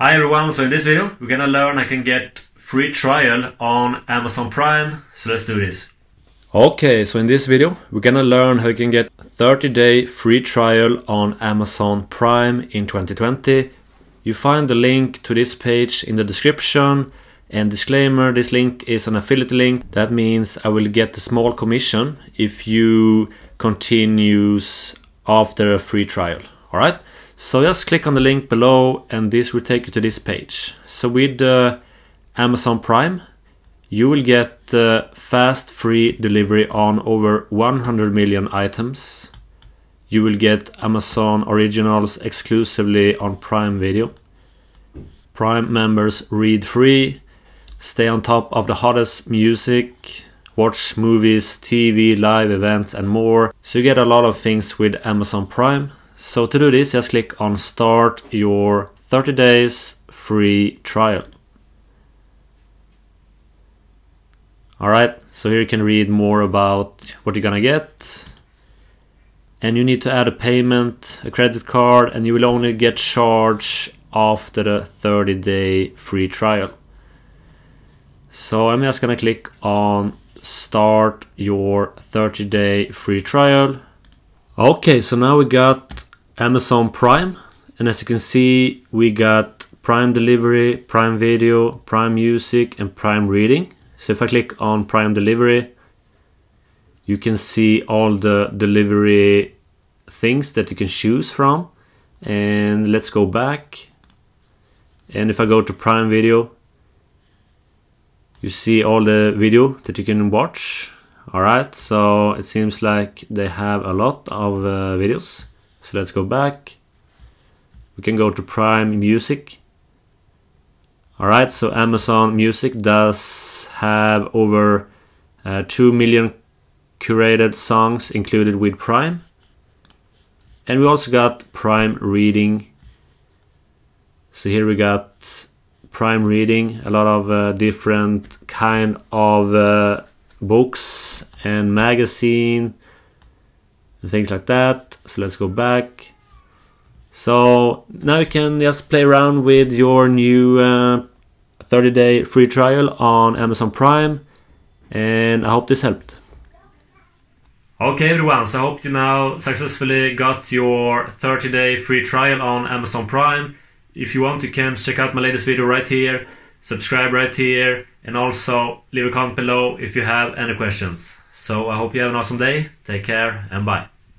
Hi everyone, so in this video we're gonna learn how I can get free trial on Amazon Prime, so let's do this. Okay, so in this video we're gonna learn how you can get 30-day free trial on Amazon Prime in 2020. You find the link to this page in the description, and disclaimer, this link is an affiliate link. That means I will get a small commission if you continues after a free trial. Alright? So just click on the link below and this will take you to this page. So with Amazon Prime, you will get fast free delivery on over 100 million items. You will get Amazon Originals exclusively on Prime Video. Prime members read free, stay on top of the hottest music, watch movies, TV, live events and more. So you get a lot of things with Amazon Prime. So to do this, just click on start your 30 days free trial. Alright, so here you can read more about what you're gonna get. And you need to add a payment, a credit card, and you will only get charged after the 30-day free trial. So I'm just gonna click on start your 30-day free trial. Okay, so now we got Amazon Prime, and as you can see we got Prime Delivery, Prime Video, Prime Music and Prime Reading. So if I click on Prime Delivery, you can see all the delivery things that you can choose from. And let's go back, and if I go to Prime Video, you see all the video that you can watch. Alright, so it seems like they have a lot of videos. So let's go back. We can go to Prime Music. Alright, so Amazon Music does have over 2 million curated songs included with Prime. And we also got Prime Reading. So here we got Prime Reading, a lot of different kind of books and magazine and things like that. So let's go back. So now you can just play around with your new 30-day free trial on Amazon Prime, and I hope this helped. Okay everyone, so I hope you now successfully got your 30-day free trial on Amazon Prime. If you want, you can check out my latest video right here, subscribe right here, and also leave a comment below if you have any questions. So I hope you have an awesome day, take care and bye.